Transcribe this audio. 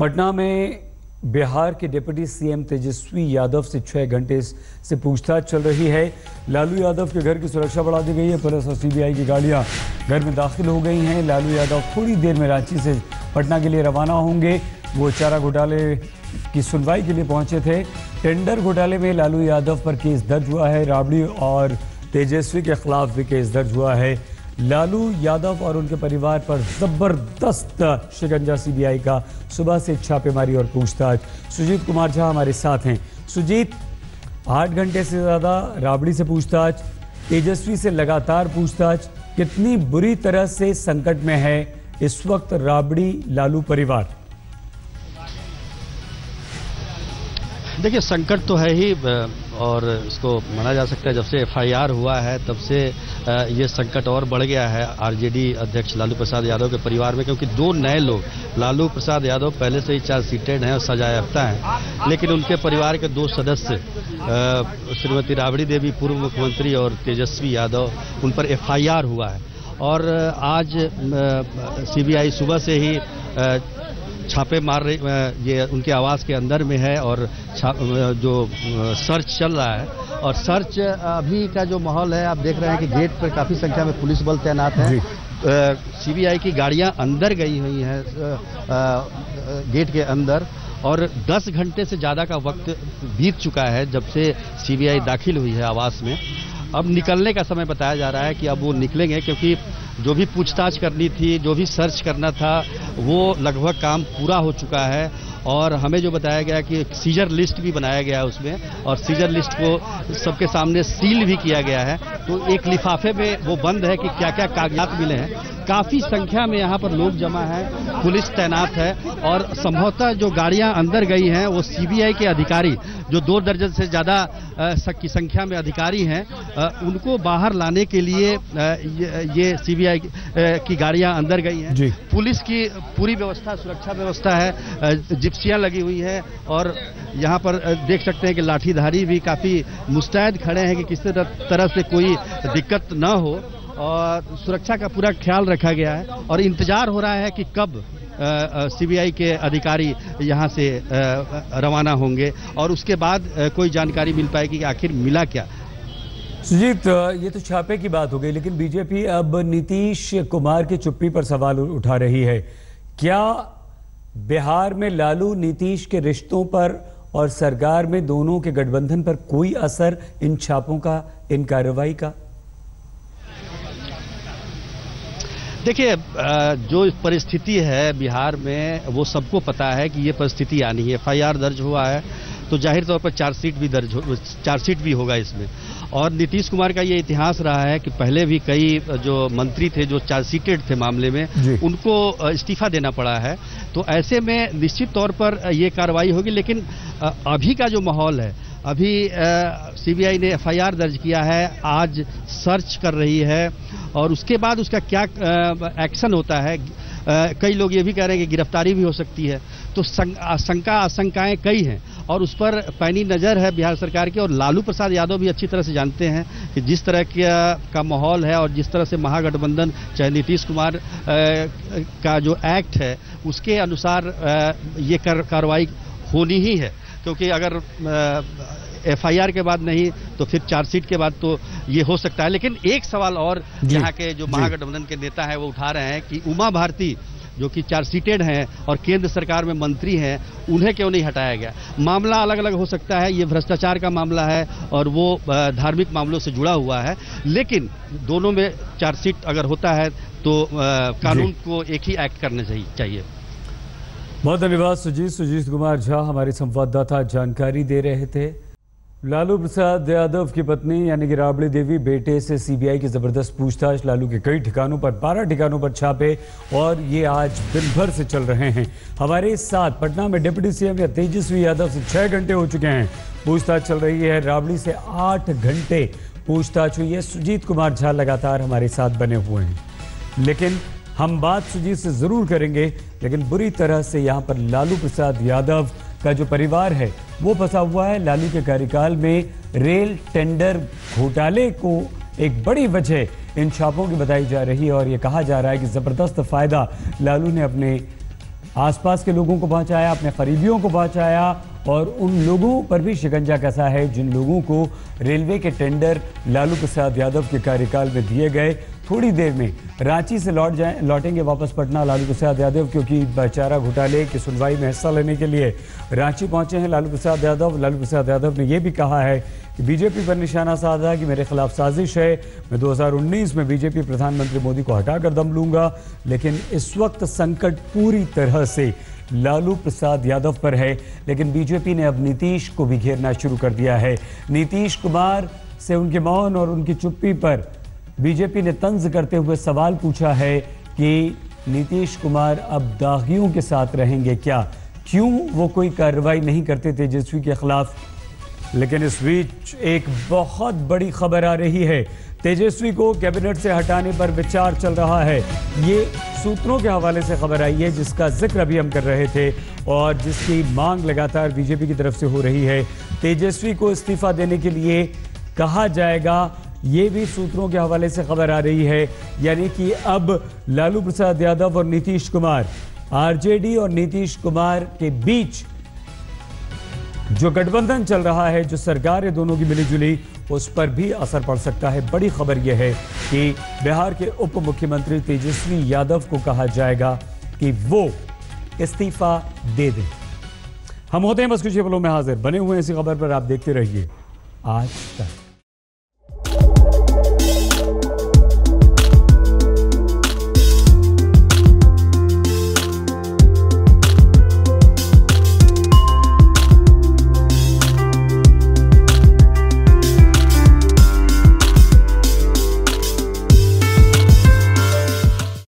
पटना में बिहार के deputy CM Tejashwi Yadav से 6 घंटे से पूछताछ चल रही है। लालू यादव के घर की सुरक्षा बढ़ा दी गई है। पुलिस और सीबीआई की गाड़ियां घर में दाखिल हो गई हैं। लालू यादव थोड़ी देर में रांची से पटना के लिए रवाना होंगे। वो चारा घोटाले की सुनवाई के लिए पहुंचे थे। टेंडर घोटाले में लालू यादव पर केस दर्ज हुआ है। राबड़ी और तेजस्वी के खिलाफ भी केस दर्ज हुआ है। लालू यादव और उनके परिवार पर जबरदस्त शिकंजा सीबीआई का। सुबह से छापेमारी और पूछताछ। सुजीत कुमार झा हमारे साथ हैं। सुजीत, 8 घंटे से ज्यादा राबड़ी से पूछताछ, तेजस्वी से लगातार पूछताछ। कितनी बुरी तरह से संकट में है इस वक्त राबड़ी लालू परिवार? देखिए, संकट तो है ही और इसको माना जा सकता है जब से एफआईआर हुआ है तब से ये संकट और बढ़ गया है आरजेडी अध्यक्ष लालू प्रसाद यादव के परिवार में, क्योंकि 2 नए लोग, लालू प्रसाद यादव पहले से ही चार्जशीटेड हैं और सजायाफ्ता हैं, लेकिन उनके परिवार के 2 सदस्य श्रीमती राबड़ी देवी पूर्व मुख्यमंत्री और तेजस्वी यादव, उन पर एफआईआर हुआ है। और आज सीबीआई सुबह से ही छापे मार रही, ये उनके आवास के अंदर में है और जो सर्च चल रहा है। और सर्च अभी का जो माहौल है, आप देख रहे हैं कि गेट पर काफी संख्या में पुलिस बल तैनात है। सीबीआई की गाड़ियां अंदर गई हुई हैं गेट के अंदर, और 10 घंटे से ज्यादा का वक्त बीत चुका है जब से सीबीआई दाखिल हुई है आवास में। अब निकलने का समय बताया जा रहा है कि अब वो निकलेंगे, क्योंकि जो भी पूछताछ करनी थी, जो भी सर्च करना था, वो लगभग काम पूरा हो चुका है। और हमें जो बताया गया कि एक सीजर लिस्ट भी बनाया गया है उसमें, और सीजर लिस्ट को सबके सामने सील भी किया गया है। तो एक लिफाफे में वो बंद है कि क्या क्या कागजात मिले हैं। काफी संख्या में यहाँ पर लोग जमा हैं, पुलिस तैनात है, और संभवतः जो गाड़ियां अंदर गई हैं वो सीबीआई के अधिकारी, जो 2 दर्जन से ज्यादा की संख्या में अधिकारी हैं, उनको बाहर लाने के लिए ये सीबीआई की गाड़ियां अंदर गई हैं। पुलिस की पूरी व्यवस्था, सुरक्षा व्यवस्था है, जिप्सियां लगी हुई है, और यहाँ पर देख सकते हैं कि लाठीधारी भी काफी मुस्तैद खड़े हैं कि किसी तरह से कोई दिक्कत न हो, और सुरक्षा का पूरा ख्याल रखा गया है। और इंतजार हो रहा है कि कब सीबीआई के अधिकारी यहाँ से रवाना होंगे और उसके बाद कोई जानकारी मिल पाएगी कि आखिर मिला क्या। सुजीत, ये तो छापे की बात हो गई, लेकिन बीजेपी अब नीतीश कुमार की चुप्पी पर सवाल उठा रही है। क्या बिहार में लालू नीतीश के रिश्तों पर और सरकार में दोनों के गठबंधन पर कोई असर इन छापों का, इन कार्रवाई का? देखिए, जो परिस्थिति है बिहार में वो सबको पता है कि ये परिस्थिति आनी है। एफआईआर दर्ज हुआ है तो जाहिर तौर पर चार्जशीट भी होगा इसमें। और नीतीश कुमार का ये इतिहास रहा है कि पहले भी कई जो मंत्री थे जो चार्जशीटेड थे मामले में, उनको इस्तीफा देना पड़ा है। तो ऐसे में निश्चित तौर पर ये कार्रवाई होगी। लेकिन अभी का जो माहौल है, अभी सीबीआई ने एफआईआर दर्ज किया है, आज सर्च कर रही है, और उसके बाद उसका क्या एक्शन होता है, कई लोग ये भी कह रहे हैं कि गिरफ्तारी भी हो सकती है। तो आशंकाएं कई हैं, और उस पर पैनी नजर है बिहार सरकार की। और लालू प्रसाद यादव भी अच्छी तरह से जानते हैं कि जिस तरह का माहौल है और जिस तरह से महागठबंधन, चाहे नीतीश कुमार का जो एक्ट है उसके अनुसार ये कार्रवाई होनी ही है। क्योंकि अगर एफआईआर के बाद नहीं तो फिर चार्जशीट के बाद तो ये हो सकता है। लेकिन एक सवाल और यहाँ के जो महागठबंधन के नेता हैं वो उठा रहे हैं कि उमा भारती, जो कि चार्जशीटेड हैं और केंद्र सरकार में मंत्री हैं, उन्हें क्यों नहीं हटाया गया। मामला अलग अलग हो सकता है, ये भ्रष्टाचार का मामला है और वो धार्मिक मामलों से जुड़ा हुआ है, लेकिन दोनों में चार्जशीट अगर होता है तो कानून को एक ही एक्ट करना चाहिए। बहुत धन्यवाद सुजीत कुमार झा, हमारे संवाददाता जानकारी दे रहे थे। लालू प्रसाद यादव की पत्नी यानी कि राबड़ी देवी बेटे से सीबीआई की जबरदस्त पूछताछ। लालू के कई ठिकानों पर, 12 ठिकानों पर छापे, और ये आज दिन भर से चल रहे हैं। हमारे साथ पटना में डिप्टी सीएम या तेजस्वी यादव से 6 घंटे हो चुके हैं, पूछताछ चल रही है। राबड़ी से 8 घंटे पूछताछ हुई है। सुजीत कुमार झा लगातार हमारे साथ बने हुए हैं, लेकिन हम बात सुजीत से जरूर करेंगे। लेकिन बुरी तरह से यहाँ पर लालू प्रसाद यादव का जो परिवार है वो फंसा हुआ है। लालू के कार्यकाल में रेल टेंडर घोटाले को एक बड़ी वजह इन छापों की बताई जा रही है, और ये कहा जा रहा है कि जबरदस्त फायदा लालू ने अपने आसपास के लोगों को पहुंचाया, अपने करीबियों को पहुंचाया और उन लोगों पर भी शिकंजा कसा है जिन लोगों को रेलवे के टेंडर लालू प्रसाद यादव के कार्यकाल में दिए गए। थोड़ी देर में रांची से लौटेंगे वापस पटना लालू प्रसाद यादव, क्योंकि चारा घोटाले की सुनवाई में हिस्सा लेने के लिए रांची पहुंचे हैं लालू प्रसाद यादव। लालू प्रसाद यादव ने यह भी कहा है कि बीजेपी पर निशाना साधा कि मेरे खिलाफ साजिश है, मैं 2019 में बीजेपी प्रधानमंत्री मोदी को हटाकर दम लूंगा। लेकिन इस वक्त संकट पूरी तरह से लालू प्रसाद यादव पर है, लेकिन बीजेपी ने अब नीतीश को भी घेरना शुरू कर दिया है। नीतीश कुमार से उनके मौन और उनकी चुप्पी पर बीजेपी ने तंज करते हुए सवाल पूछा है कि नीतीश कुमार अब दागियों के साथ रहेंगे क्या? क्यों वो कोई कार्रवाई नहीं करते तेजस्वी के खिलाफ? लेकिन इस बीच एक बहुत बड़ी खबर आ रही है, तेजस्वी को कैबिनेट से हटाने पर विचार चल रहा है। ये सूत्रों के हवाले से खबर आई है जिसका जिक्र अभी हम कर रहे थे और जिसकी मांग लगातार बीजेपी की तरफ से हो रही है। तेजस्वी को इस्तीफा देने के लिए कहा जाएगा, ये भी सूत्रों के हवाले से खबर आ रही है। यानी कि अब लालू प्रसाद यादव और नीतीश कुमार, आरजेडी और नीतीश कुमार के बीच जो गठबंधन चल रहा है, जो सरकार है दोनों की मिलीजुली, उस पर भी असर पड़ सकता है। बड़ी खबर यह है कि बिहार के उप मुख्यमंत्री तेजस्वी यादव को कहा जाएगा कि वो इस्तीफा दे दें। हम होते हैं बस कुछ ही पलों में हाजिर, बने हुए हैं इसी खबर पर, आप देखते रहिए आज तक।